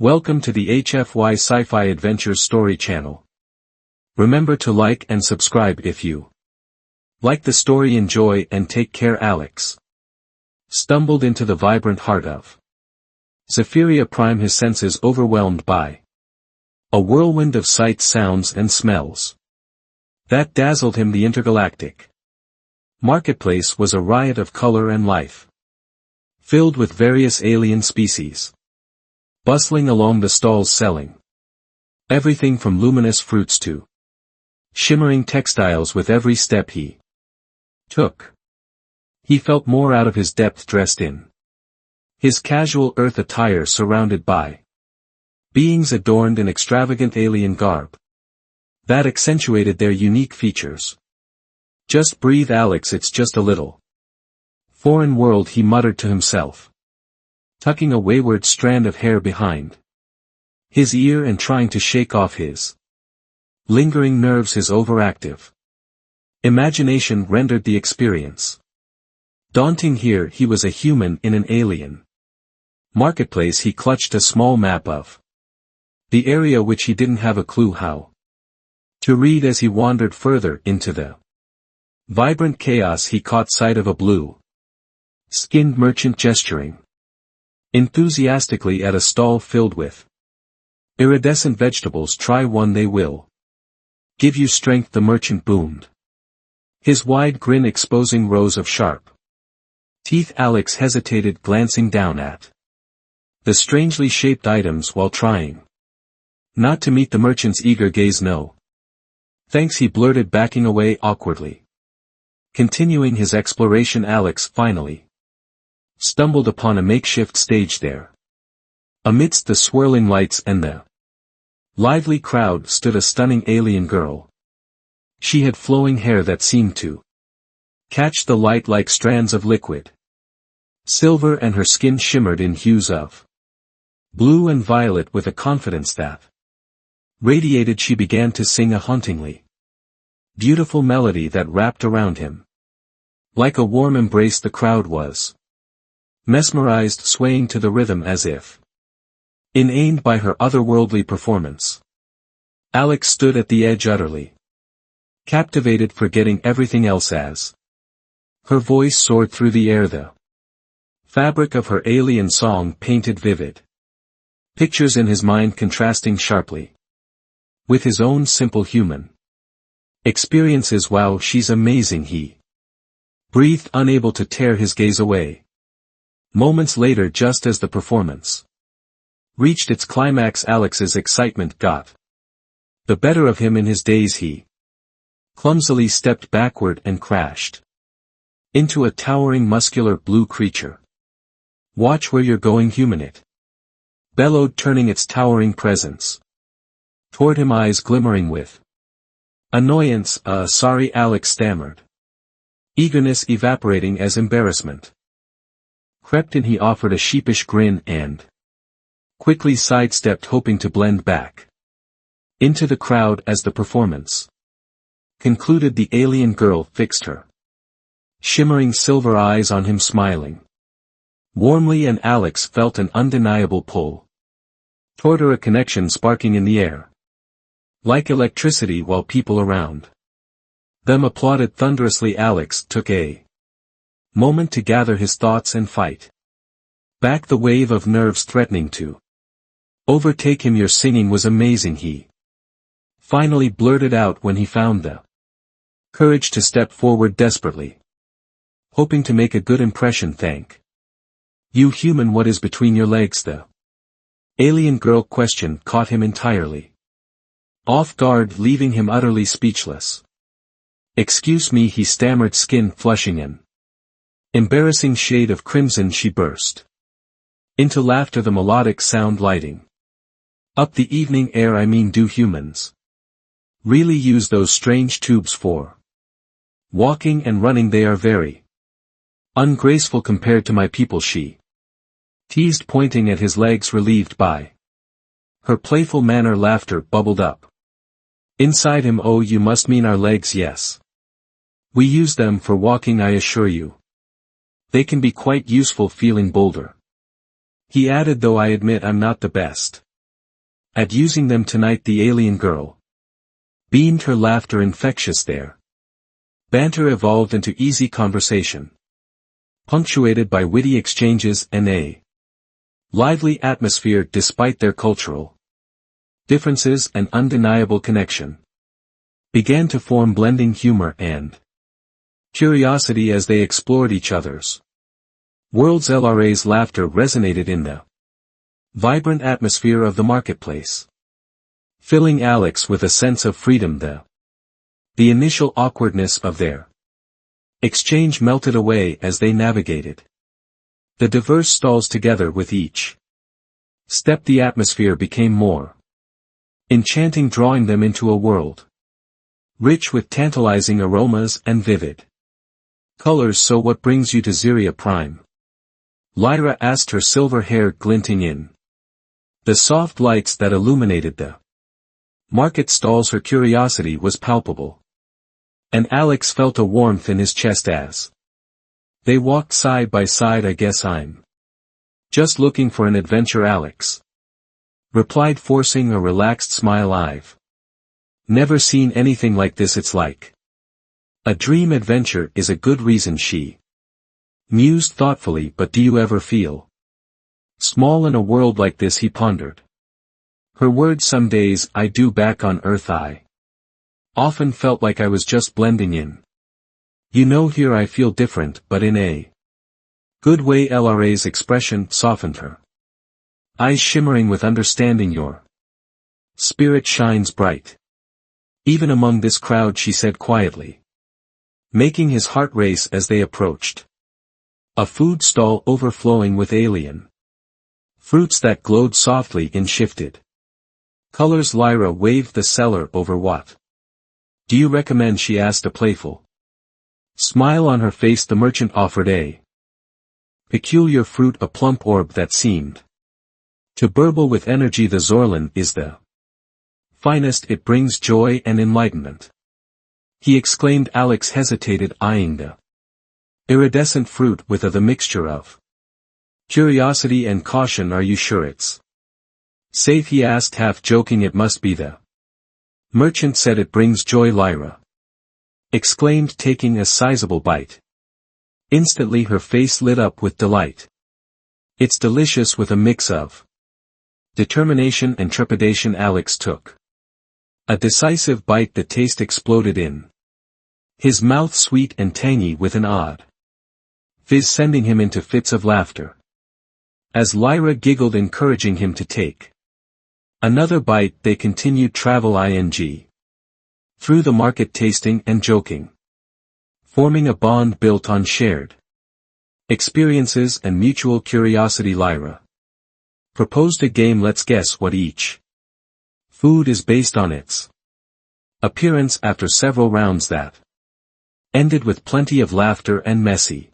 Welcome to the HFY Sci-Fi Adventures Story channel. Remember to like and subscribe if you like the story. Enjoy and take care. Alex stumbled into the vibrant heart of Zephyria Prime, his senses overwhelmed by a whirlwind of sights, sounds and smells that dazzled him. The intergalactic marketplace was a riot of color and life, filled with various alien species bustling along the stalls, selling everything from luminous fruits to shimmering textiles. With every step he took, he felt more out of his depth, dressed in his casual earth attire, surrounded by beings adorned in extravagant alien garb that accentuated their unique features. Just breathe, Alex, it's just a little foreign world, he muttered to himself, tucking a wayward strand of hair behind his ear and trying to shake off his lingering nerves. His overactive imagination rendered the experience daunting. Here he was, a human in an alien marketplace. He clutched a small map of the area which he didn't have a clue how to read. As he wandered further into the vibrant chaos, he caught sight of a blue-skinned merchant gesturing enthusiastically at a stall filled with iridescent vegetables. Try one, they will give you strength, the merchant boomed, his wide grin exposing rows of sharp teeth. Alex hesitated, glancing down at the strangely shaped items while trying not to meet the merchant's eager gaze. No thanks, he blurted, backing away awkwardly. Continuing his exploration, Alex finally stumbled upon a makeshift stage. There, amidst the swirling lights and the lively crowd, stood a stunning alien girl. She had flowing hair that seemed to catch the light like strands of liquid silver, and her skin shimmered in hues of blue and violet with a confidence that radiated. She began to sing a hauntingly beautiful melody that wrapped around him like a warm embrace. The crowd was mesmerized, swaying to the rhythm as if inaned by her otherworldly performance. Alex stood at the edge, utterly captivated, forgetting everything else as her voice soared through the air. The fabric of her alien song painted vivid pictures in his mind, contrasting sharply with his own simple human experiences. Wow, she's amazing, he breathed, unable to tear his gaze away. Moments later, just as the performance reached its climax, Alex's excitement got the better of him. In his daze, he clumsily stepped backward and crashed into a towering, muscular blue creature. Watch where you're going, human, it bellowed, turning its towering presence toward him, eyes glimmering with annoyance. Sorry, Alex stammered, eagerness evaporating as embarrassment crept in. He offered a sheepish grin and quickly sidestepped, hoping to blend back into the crowd. As the performance concluded, the alien girl fixed her shimmering silver eyes on him, smiling warmly, and Alex felt an undeniable pull toward her, a connection sparking in the air like electricity, while people around them applauded thunderously. Alex took a moment to gather his thoughts and fight back the wave of nerves threatening to overtake him. Your singing was amazing, he finally blurted out when he found the courage to step forward, desperately hoping to make a good impression. Thank you, human. What is between your legs? The alien girl question caught him entirely off guard, leaving him utterly speechless. Excuse me, he stammered, skin flushing an embarrassing shade of crimson. She burst into laughter, the melodic sound lighting up the evening air. I mean, do humans really use those strange tubes for walking and running? They are very ungraceful compared to my people, she teased, pointing at his legs. Relieved by her playful manner, laughter bubbled up inside him. Oh, you must mean our legs. Yes, we use them for walking, I assure you. They can be quite useful. Feeling bolder, he added, though I admit I'm not the best At using them tonight the alien girl beamed her laughter infectious there. Banter evolved into easy conversation, punctuated by witty exchanges and a lively atmosphere despite their cultural differences and undeniable connection began to form blending humor and curiosity as they explored each other's worlds. LRA's laughter resonated in the vibrant atmosphere of the marketplace, filling Alex with a sense of freedom. The initial awkwardness of their exchange melted away as they navigated the diverse stalls together. With each step the atmosphere became more enchanting, drawing them into a world rich with tantalizing aromas and vivid colors. So what brings you to Ziria Prime? Lyra asked, her silver hair glinting in the soft lights that illuminated the market stalls. Her curiosity was palpable, and Alex felt a warmth in his chest as they walked side by side. I guess I'm just looking for an adventure, Alex replied, forcing a relaxed smile. I've never seen anything like this. It's like a dream. Adventure is a good reason, she mused thoughtfully. But do you ever feel small in a world like this? He pondered her words. Some days I do. Back on Earth I often felt like I was just blending in. You know, here I feel different, but in a good way. LRA's expression softened, her eyes shimmering with understanding. Your spirit shines bright even among this crowd, she said quietly, making his heart race as they approached a food stall overflowing with alien fruits that glowed softly in shifted colors. Lyra waved the seller over. What do you recommend? She asked, a playful smile on her face. The merchant offered a peculiar fruit, a plump orb that seemed to burble with energy. The Zorlin is the finest, it brings joy and enlightenment, he exclaimed. Alex hesitated, eyeing the iridescent fruit with the mixture of curiosity and caution. Are you sure it's safe? He asked, half joking. It must be, the merchant said. It brings joy, Lyra exclaimed, taking a sizable bite. Instantly her face lit up with delight. It's delicious, with a mix of determination and trepidation. Alex took a decisive bite. The taste exploded in his mouth, sweet and tangy with an odd fizz, sending him into fits of laughter as Lyra giggled, encouraging him to take another bite. They continued travel through the market, tasting and joking, forming a bond built on shared experiences and mutual curiosity. Lyra proposed a game. Let's guess what each food is based on its appearance. After several rounds that ended with plenty of laughter and messy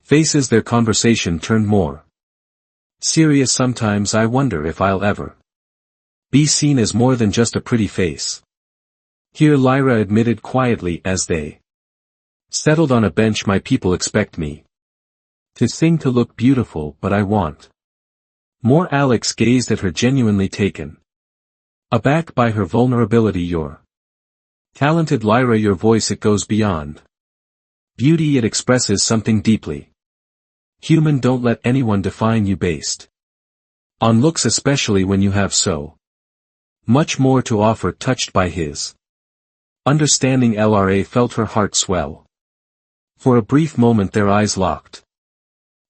faces, their conversation turned more serious. Sometimes I wonder if I'll ever be seen as more than just a pretty face here, Lyra admitted quietly as they settled on a bench. My people expect me to sing, to look beautiful, but I want more. Alex gazed at her, genuinely taken aback by her vulnerability. You're talented, Lyra. Your voice, it goes beyond beauty, it expresses something deeply human. Don't let anyone define you based on looks, especially when you have so much more to offer. Touched by his understanding, LRA felt her heart swell. For a brief moment their eyes locked.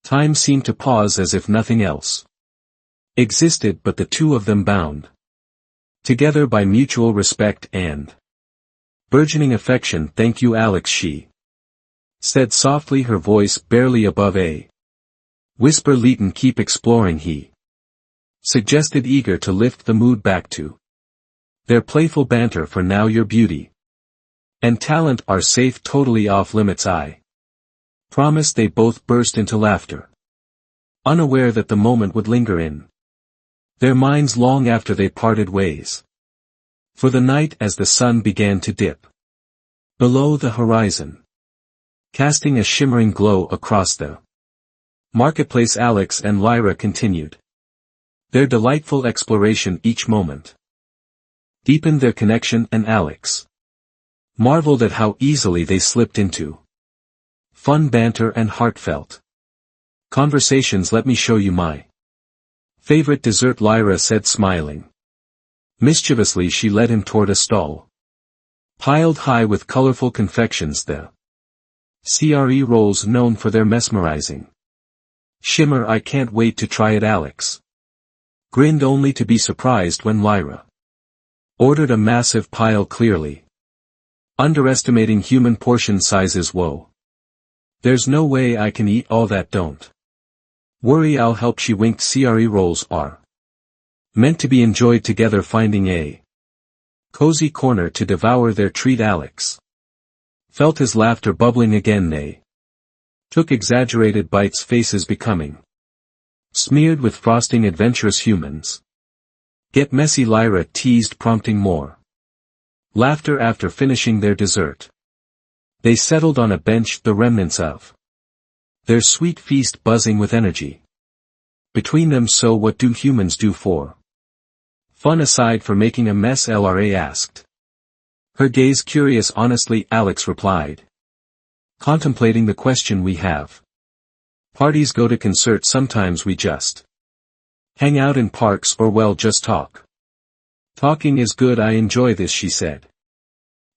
Time seemed to pause, as if nothing else existed but the two of them, bound together by mutual respect and burgeoning affection. Thank you, Alex, she said softly, her voice barely above a whisper. Leighton, keep exploring, he suggested, eager to lift the mood back to their playful banter. For now your beauty and talent are safe, totally off limits, I promise. They both burst into laughter, unaware that the moment would linger in their minds long after they parted ways. For the night, as the sun began to dip below the horizon, casting a shimmering glow across the marketplace, Alex and Lyra continued Their delightful exploration each moment deepened their connection, and Alex marveled at how easily they slipped into fun banter and heartfelt conversations. "Let me show you my favorite dessert," Lyra said, smiling. Mischievously she led him toward a stall piled high with colorful confections, the CRE rolls known for their mesmerizing shimmer. "I can't wait to try it," Alex grinned, only to be surprised when Lyra ordered a massive pile, clearly underestimating human portion sizes. "Whoa. There's no way I can eat all that, don't worry, I'll help," she winked. CRE rolls are meant to be enjoyed together. Finding a cozy corner to devour their treat, Alex felt his laughter bubbling again. They took exaggerated bites, faces becoming smeared with frosting. "Adventurous humans get messy," Lyra teased, prompting more laughter. After finishing their dessert, they settled on a bench, the remnants of their sweet feast buzzing with energy between them. "So what do humans do for fun aside for making a mess?" Lara asked, her gaze curious. "Honestly," Alex replied, contemplating the question, "we have parties, go to concerts, sometimes we just hang out in parks, or well, just talk. Talking is good, I enjoy this," she said,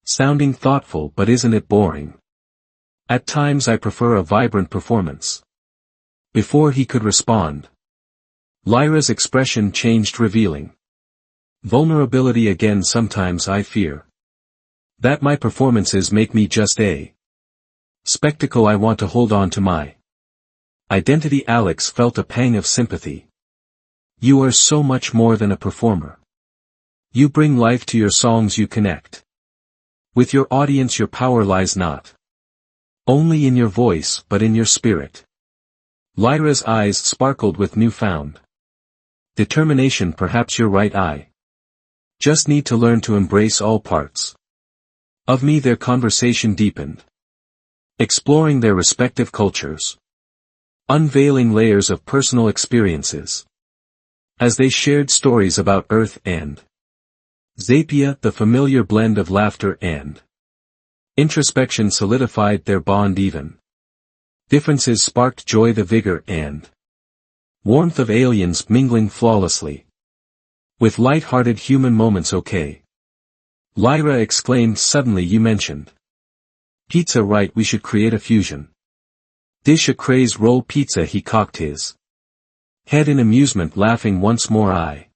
sounding thoughtful. "But isn't it boring? At times I prefer a vibrant performance." Before he could respond, Lyra's expression changed, revealing vulnerability again. "Sometimes I fear that my performances make me just a spectacle. I want to hold on to my identity." Alex felt a pang of sympathy. "You are so much more than a performer. You bring life to your songs, you connect with your audience. Your power lies not only in your voice but in your spirit." Lyra's eyes sparkled with newfound determination. "Perhaps you're right, I just need to learn to embrace all parts of me." Their conversation deepened, exploring their respective cultures, unveiling layers of personal experiences as they shared stories about Earth and Zapia. The familiar blend of laughter and introspection solidified their bond. Even differences sparked joy, the vigor and warmth of aliens mingling flawlessly with light-hearted human moments. "Okay," Lyra exclaimed suddenly, "you mentioned pizza, right? We should create a fusion dish, a craze roll pizza." He cocked his head in amusement, laughing once more. "I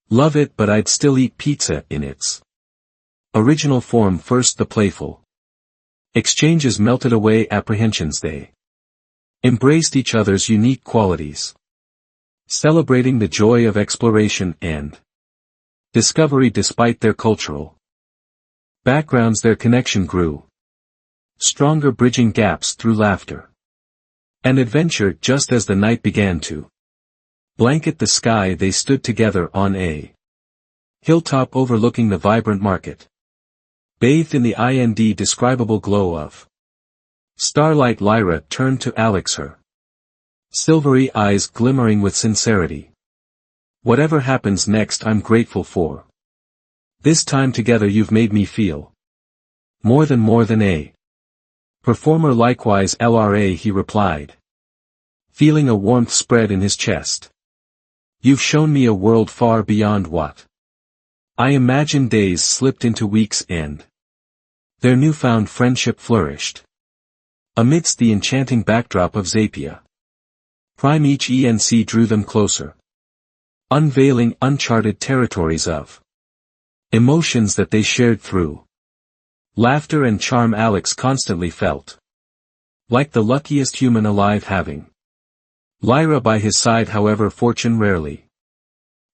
love it, but I'd still eat pizza in its original form first." The playful exchanges melted away apprehensions. They embraced each other's unique qualities, celebrating the joy of exploration and discovery despite their cultural backgrounds. Their connection grew stronger, bridging gaps through laughter and adventure. Just as the night began to blanket the sky, they stood together on a hilltop overlooking the vibrant market, bathed in the indescribable glow of starlight. Lyra turned to Alex, her silvery eyes glimmering with sincerity. "Whatever happens next, I'm grateful for this time together. You've made me feel more than a performer." "Likewise, Lara," he replied, feeling a warmth spread in his chest. "You've shown me a world far beyond what I imagined." Days slipped into weeks, and their newfound friendship flourished amidst the enchanting backdrop of Zapia Prime. Each ENC drew them closer, unveiling uncharted territories of emotions that they shared through laughter and charm. Alex constantly felt like the luckiest human alive, having Lyra by his side. However, fortune rarely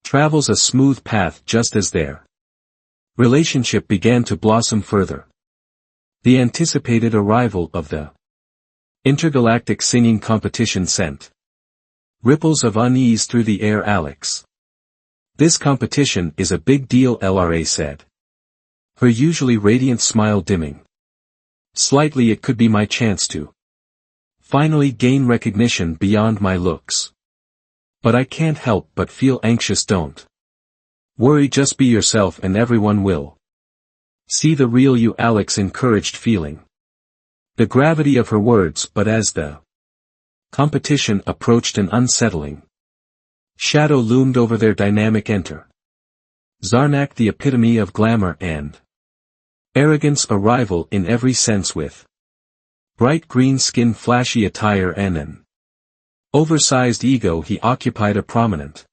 travels a smooth path. Just as their relationship began to blossom further, the anticipated arrival of the intergalactic singing competition sent ripples of unease through the air. "Alex, this competition is a big deal," Lara said, her usually radiant smile dimming slightly. "It could be my chance to finally gain recognition beyond my looks But I can't help but feel anxious. Don't worry, just be yourself and everyone will see the real you, Alex encouraged, feeling the gravity of her words. But as the competition approached, an unsettling shadow loomed over their dynamic enter Zarnak, the epitome of glamour and arrogance, a rival in every sense, with bright green skin, flashy attire, and an oversized ego. He occupied a prominent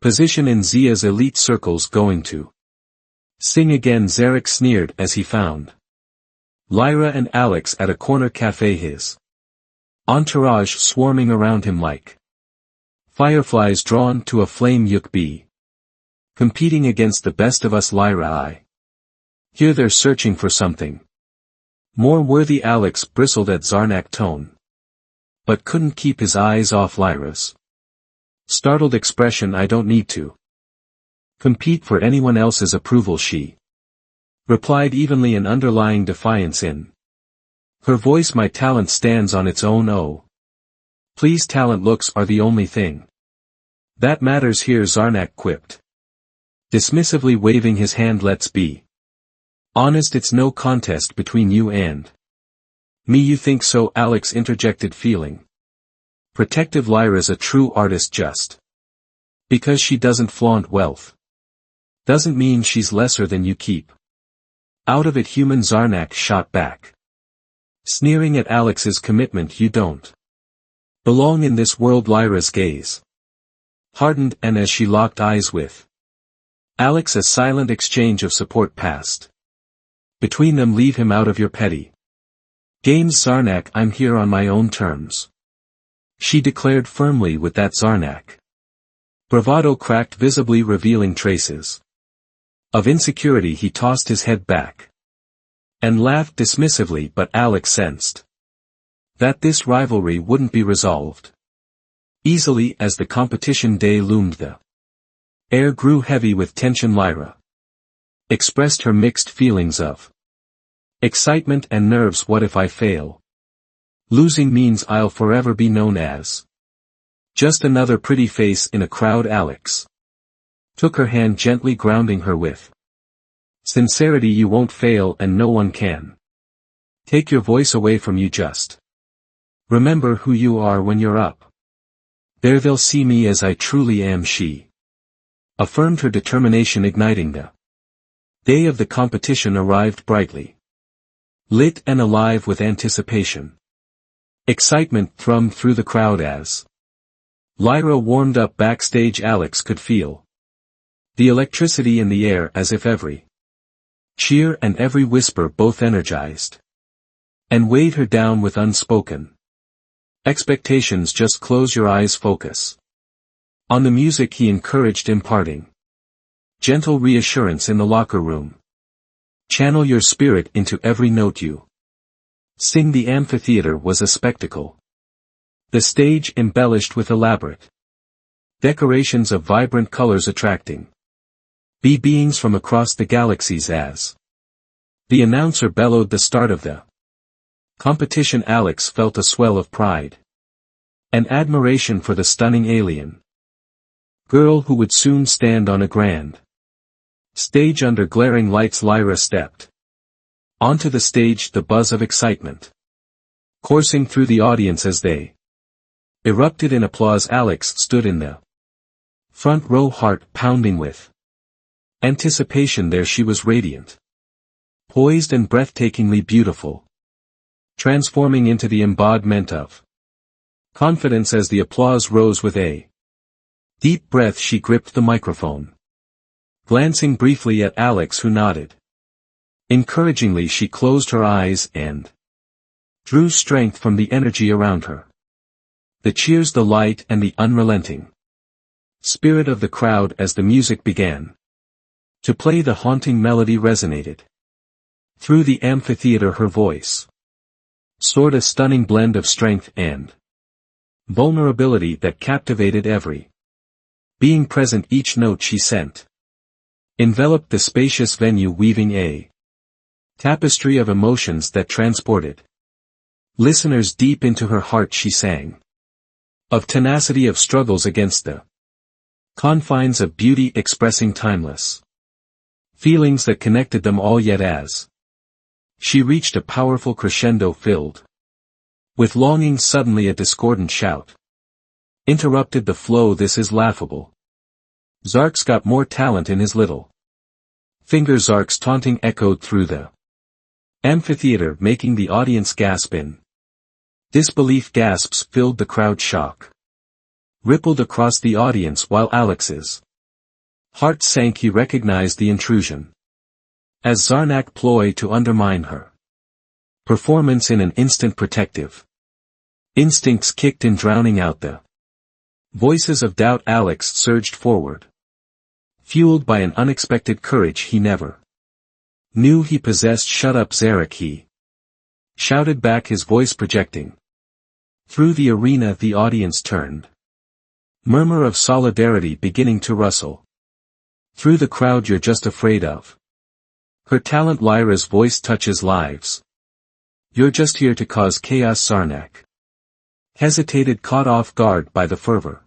position in Zia's elite circles. Going to sing again, Zarek sneered as he found Lyra and Alex at a corner cafe, his entourage swarming around him like fireflies drawn to a flame. Yuk be competing against the best of us, Lyra. I hear they're searching for something more worthy. Alex bristled at Zarnak's tone, but couldn't keep his eyes off Lyra's startled expression. I don't need to compete for anyone else's approval, she replied evenly, an underlying defiance in her voice. My talent stands on its own. Oh, please, talent looks are the only thing that matters here, Zarnak quipped, dismissively waving his hand. Let's be honest, it's no contest between you and me. You think so? Alex interjected, feeling protective. Lyra's a true artist. Just because she doesn't flaunt wealth doesn't mean she's lesser than you. Keep out of it, human, Zarnak shot back, sneering at Alex's commitment. You don't belong in this world. Lyra's gaze hardened, and as she locked eyes with Alex, a silent exchange of support passed between them. Leave him out of your petty games, Zarnak. I'm here on my own terms, she declared firmly. With that, Zarnak bravado cracked, visibly revealing traces of insecurity. He tossed his head back and laughed dismissively, but Alex sensed that this rivalry wouldn't be resolved easily. As the competition day loomed, the air grew heavy with tension. Lyra expressed her mixed feelings of excitement and nerves. What if I fail? Losing means I'll forever be known as just another pretty face in a crowd. Alex took her hand, gently grounding her with sincerity. You won't fail, and no one can take your voice away from you. Just remember who you are when you're up there. They'll see me as I truly am, she affirmed, her determination igniting. The day of the competition arrived, brightly lit and alive with anticipation. Excitement thrummed through the crowd as Lyra warmed up backstage. Alex could feel the electricity in the air, as if every cheer and every whisper both energized and weighed her down with unspoken expectations. Just close your eyes, focus on the music, he encouraged, imparting gentle reassurance in the locker room. Channel your spirit into every note you sing. The amphitheater was a spectacle. The stage embellished with elaborate decorations of vibrant colors, attracting beings from across the galaxies. As the announcer bellowed the start of the competition, Alex felt a swell of pride and admiration for the stunning alien girl who would soon stand on a grand stage under glaring lights. Lyra stepped onto the stage, the buzz of excitement coursing through the audience as they erupted in applause. Alex stood in the front row, heart pounding with anticipation. There she was, radiant, poised and breathtakingly beautiful, transforming into the embodiment of confidence. As the applause rose with a deep breath, she gripped the microphone, glancing briefly at Alex, who nodded encouragingly. She closed her eyes and drew strength from the energy around her. The cheers, the light, and the unrelenting spirit of the crowd as the music began to play. The haunting melody resonated through the amphitheater. Her voice soared, a stunning blend of strength and vulnerability that captivated every being present. Each note she sent enveloped the spacious venue, weaving a tapestry of emotions that transported listeners deep into her heart. She sang Of tenacity, of struggles against the confines of beauty, expressing timeless feelings that connected them all, yet as she reached a powerful crescendo filled with longing, suddenly a discordant shout interrupted the flow. This is laughable. Zark's got more talent in his little finger. Zark's taunting echoed through the amphitheater, making the audience gasp in disbelief. Gasps filled the crowd. Shock rippled across the audience while Alex's heart sank. He recognized the intrusion as Zarnak ploy to undermine her performance. In an instant, protective instincts kicked in, drowning out the voices of doubt. Alex surged forward, fueled by an unexpected courage he never knew he possessed. Shut up, Zarek, he shouted back, his voice projecting through the arena. The audience turned, murmur of solidarity beginning to rustle through the crowd. You're just afraid of her talent. Lyra's voice touches lives. You're just here to cause chaos. Zarnak hesitated, caught off guard by the fervor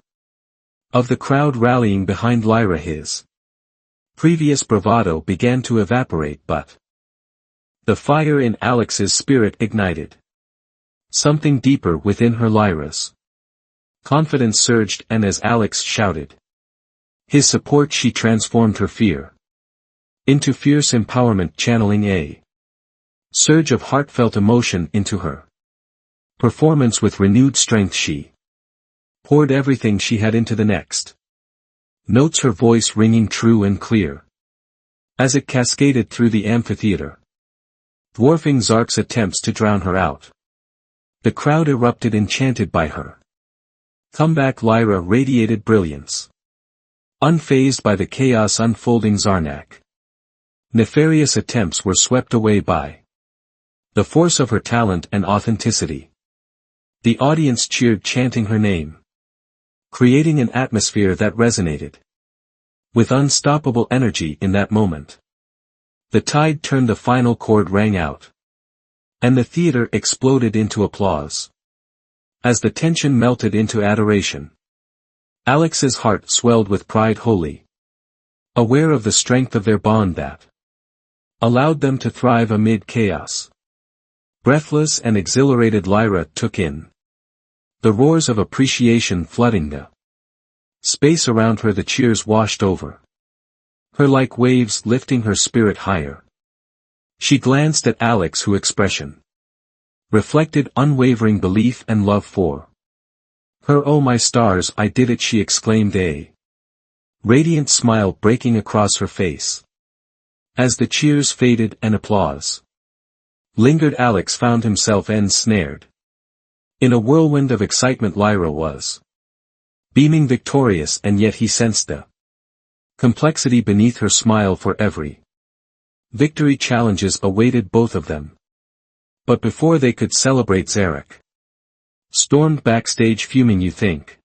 of the crowd rallying behind Lyra. His previous bravado began to evaporate, but the fire in Alex's spirit ignited something deeper within her. Lyra's confidence surged, and as Alex shouted his support, she transformed her fear into fierce empowerment, channeling a surge of heartfelt emotion into her performance. With renewed strength, she poured everything she had into the next notes, her voice ringing true and clear as it cascaded through the amphitheater, dwarfing Zark's attempts to drown her out. The crowd erupted, enchanted by her comeback. Lyra radiated brilliance, unfazed by the chaos unfolding. Zarnak nefarious attempts were swept away by the force of her talent and authenticity. The audience cheered, chanting her name, creating an atmosphere that resonated with unstoppable energy. In that moment, the tide turned, the final chord rang out, and the theater exploded into applause. As the tension melted into adoration, Alex's heart swelled with pride, wholly aware of the strength of their bond that allowed them to thrive amid chaos. Breathless and exhilarated, Lyra took in the roars of appreciation flooding the space around her. The cheers washed over her like waves, lifting her spirit higher. She glanced at Alex, whose expression reflected unwavering belief and love for her. Oh my stars, I did it, she exclaimed, a radiant smile breaking across her face. As the cheers faded and applause lingered, Alex found himself ensnared in a whirlwind of excitement. Lyra was beaming victorious, and yet he sensed the complexity beneath her smile. For every victory, challenges awaited both of them. But before they could celebrate, Zarek stormed backstage, fuming. You think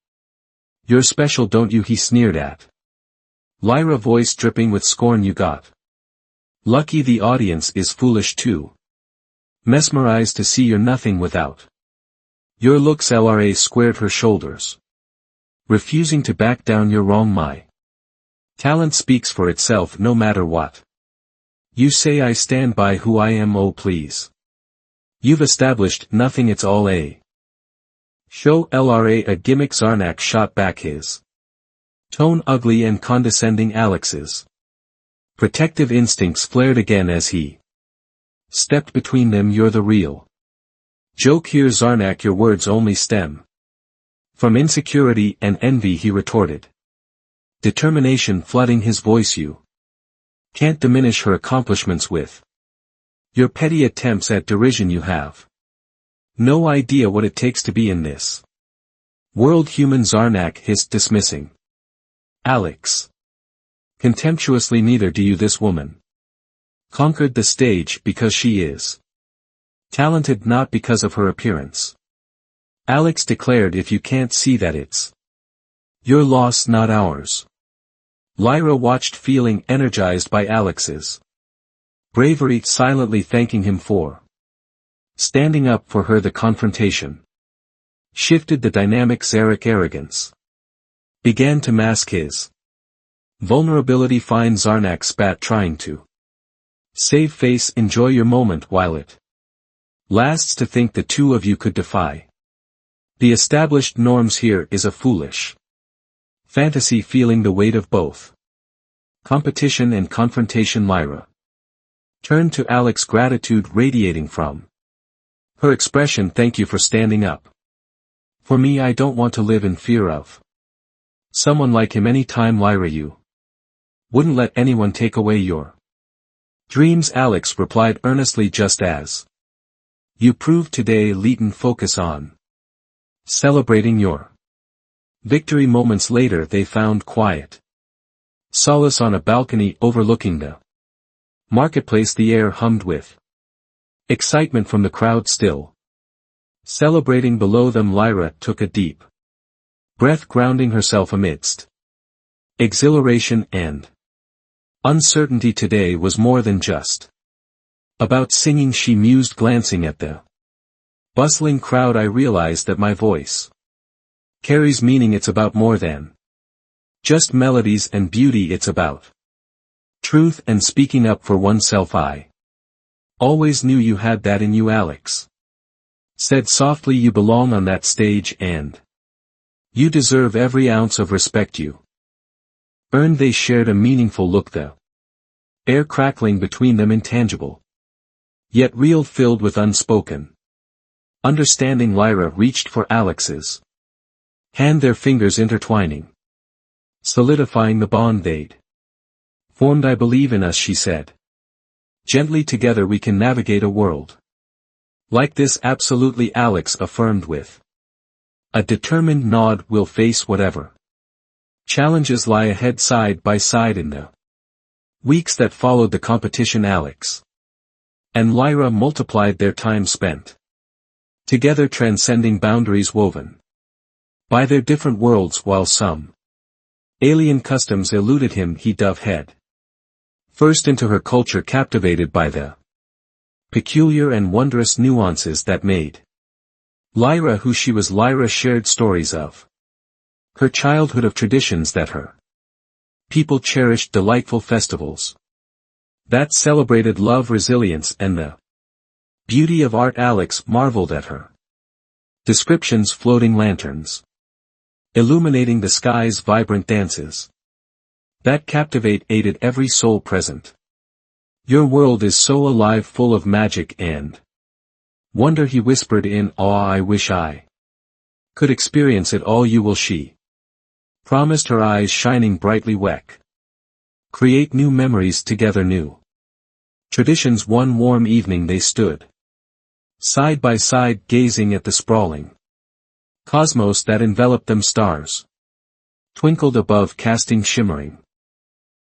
you're special, don't you? He sneered at Lyra, voice dripping with scorn. You got lucky. The audience is foolish too, mesmerized to see you're nothing without your looks. Lara squared her shoulders, refusing to back down. You're wrong, my talent speaks for itself no matter what you say. I stand by who I am. Oh please, you've established nothing, it's all a show. Lara, a gimmick. Zarnak shot back, his tone ugly and condescending. Alex's protective instincts flared again as he stepped between them. You're the real joke here, Zarnak. Your words only stem from insecurity and envy, he retorted, determination flooding his voice. You can't diminish her accomplishments with your petty attempts at derision. You have no idea what it takes to be in this world. Human, Zarnak hissed, dismissing Alex contemptuously. Neither do you. This woman conquered the stage because she is talented, not because of her appearance, Alex declared. If you can't see that, it's your loss, not ours. Lyra watched, feeling energized by Alex's bravery, silently thanking him for standing up for her. The confrontation Shifted the dynamic Zarek arrogance. Began to mask his vulnerability. Fine Zarnak spat, trying to save face. Enjoy your moment while it lasts. To think the two of you could defy the established norms here is a foolish fantasy. Feeling the weight of both competition and confrontation, Lyra turned to Alex, gratitude radiating from her expression. Thank you for standing up for me. I don't want to live in fear of someone like him any time. Lyra, you wouldn't let anyone take away your dreams, Alex replied earnestly, just as you proved today. Leighton, focus on celebrating your victory. Moments later they found quiet solace on a balcony overlooking the marketplace. The air hummed with excitement from the crowd still celebrating below them. Lyra took a deep breath, grounding herself amidst exhilaration and uncertainty. Today was more than just about singing, she mused, glancing at the bustling crowd. I realize that my voice carries meaning. It's about more than just melodies and beauty. It's about truth and speaking up for oneself. I always knew you had that in you, Alex said softly. You belong on that stage and you deserve every ounce of respect you earned. They shared a meaningful look, the air crackling between them, intangible yet real, filled with unspoken understanding. Lyra reached for Alex's hand, their fingers intertwining, solidifying the bond they'd formed. I believe in us, she said gently. Together we can navigate a world like this. Absolutely, Alex affirmed with a determined nod. We'll face whatever challenges lie ahead, side by side. In the weeks that followed the competition, Alex and Lyra multiplied their time spent together, transcending boundaries woven by their different worlds. While some alien customs eluded him, he dove head first into her culture, captivated by the peculiar and wondrous nuances that made Lyra who she was. Lyra shared stories of her childhood, of traditions that her people cherished, delightful festivals that celebrated love, resilience, and the beauty of art. Alex marveled at her descriptions, floating lanterns illuminating the sky's vibrant dances that captivate, aided every soul present. Your world is so alive, full of magic and wonder, he whispered in awe. I wish I could experience it all. You will, she promised, her eyes shining brightly. Weck create new memories together, new traditions. One warm evening they stood side by side, gazing at the sprawling cosmos that enveloped them. Stars twinkled above, casting shimmering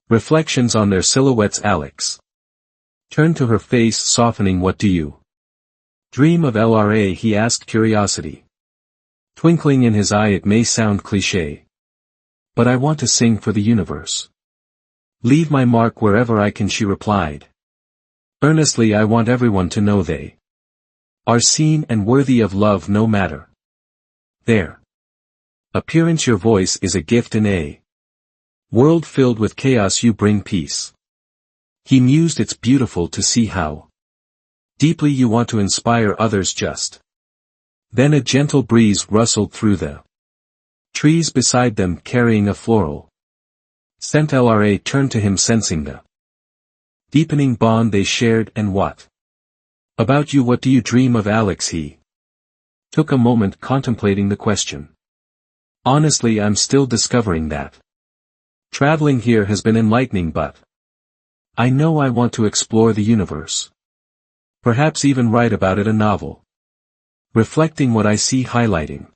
reflections on their silhouettes. Alex turned to her face, softening. What do you dream of, Lara? He asked, curiosity twinkling in his eye. It may sound cliché, but I want to sing for the universe. Leave my mark wherever I can, she replied earnestly. I want everyone to know they are seen and worthy of love, no matter their appearance. Your voice is a gift in a world filled with chaos. You bring peace, he mused. It's beautiful to see how deeply you want to inspire others. Just then a gentle breeze rustled through the trees beside them, carrying a floral scent. Lara turned to him, sensing the deepening bond they shared. And what about you? What do you dream of, Alex? He took a moment, contemplating the question. Honestly, I'm still discovering that. Traveling here has been enlightening, but I know I want to explore the universe. Perhaps even write about it, a novel. Reflecting what I see, highlighting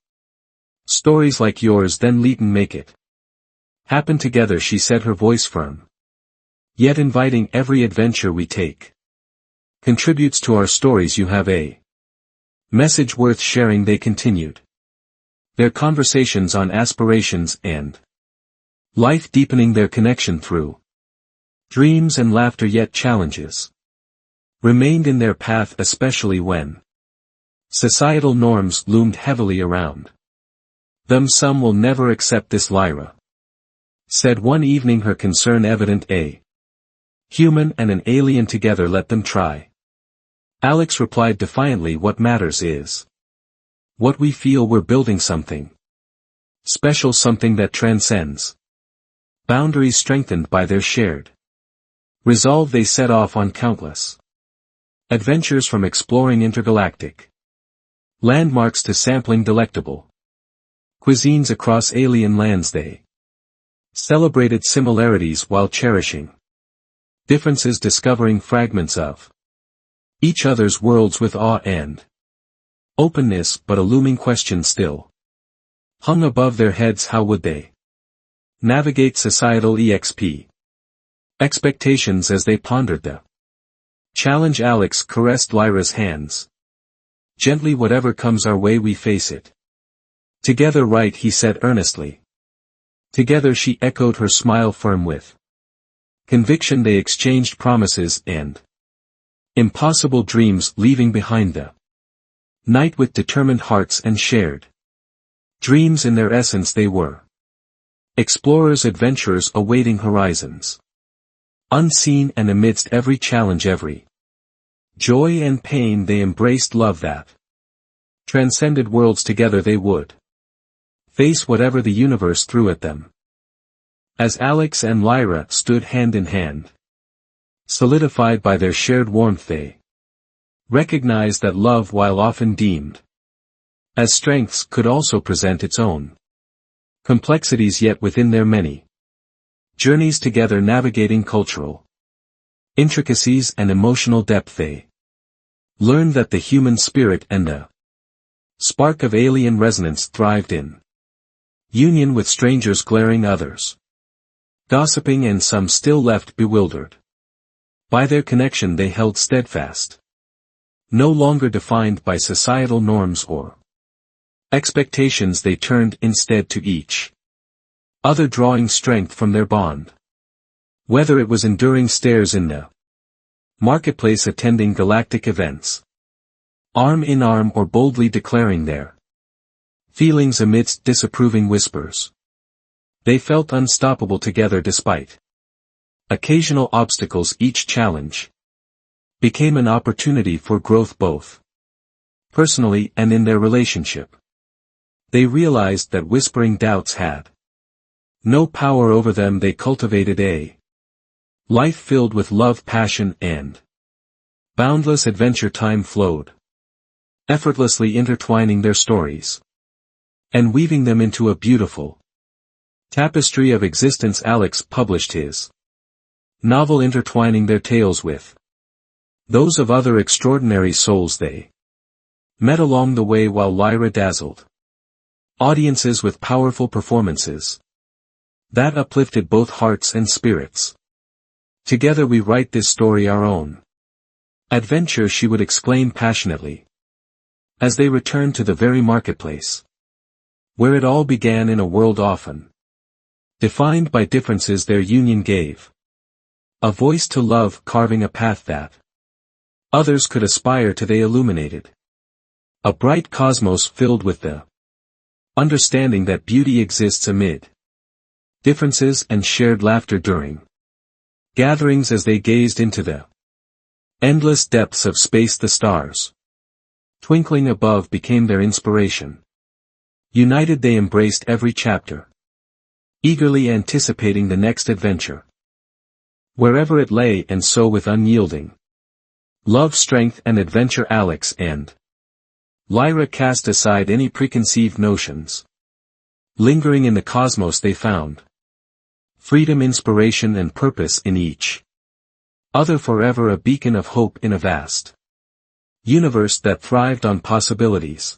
stories like yours. Then Leighton, make it happen together, she said, her voice firm, yet inviting. Every adventure we take contributes to our stories. You have a message worth sharing, they continued their conversations on aspirations and life, deepening their connection through dreams and laughter. Yet challenges remained in their path, especially when Societal norms loomed heavily around them. Some will never accept this, Lyra said one evening, her concern evident. A human and an alien together, let them try. Alex replied defiantly, what matters is what we feel. We're building something special, something that transcends boundaries, strengthened by their shared resolve. They set off on countless adventures, from exploring intergalactic landmarks to sampling delectable cuisines across alien lands. They celebrated similarities while cherishing differences, discovering fragments of each other's worlds with awe and openness. But a looming question still hung above their heads. How would they navigate societal expectations as they pondered the challenge? Alex caressed Lyra's hands gently. Whatever comes our way, we face it together, right? He said earnestly. Together, she echoed, her smile firm with conviction. They exchanged promises and impossible dreams, leaving behind the night with determined hearts and shared dreams. In their essence they were explorers, adventurers, awaiting horizons unseen, and amidst every challenge, every joy and pain, they embraced love that transcended worlds. Together they would face whatever the universe threw at them. As Alex and Lyra stood hand in hand, solidified by their shared warmth, they recognized that love, while often deemed as strengths, could also present its own complexities. Yet within their many journeys together, navigating cultural intricacies and emotional depth, they learned that the human spirit and the spark of alien resonance thrived in union, with strangers glaring, others gossiping, and some still left bewildered by their connection. They held steadfast, no longer defined by societal norms or expectations. They turned instead to each other, drawing strength from their bond. Whether it was enduring stares in the marketplace, attending galactic events arm in arm, or boldly declaring their feelings amidst disapproving whispers, they felt unstoppable together despite occasional obstacles. Each challenge became an opportunity for growth, both personally and in their relationship. They realized that whispering doubts had no power over them. They cultivated a life filled with love, passion, and boundless adventure. Time flowed effortlessly, intertwining their stories and weaving them into a beautiful tapestry of existence. Alex published his novel, intertwining their tales with those of other extraordinary souls they met along the way, while Lyra dazzled audiences with powerful performances that uplifted both hearts and spirits. Together we write this story our own adventure, she would exclaim passionately, as they returned to the very marketplace where it all began. In a world often defined by differences, their union gave a voice to love, carving a path that others could aspire to. They illuminated a bright cosmos filled with the understanding that beauty exists amid differences, and shared laughter during gatherings as they gazed into the endless depths of space. The stars twinkling above became their inspiration. United they embraced every chapter, eagerly anticipating the next adventure, wherever it lay. And so, with unyielding love, strength, and adventure, Alex and Lyra cast aside any preconceived notions. Lingering in the cosmos, they found freedom, inspiration, and purpose in each other, forever a beacon of hope in a vast universe that thrived on possibilities.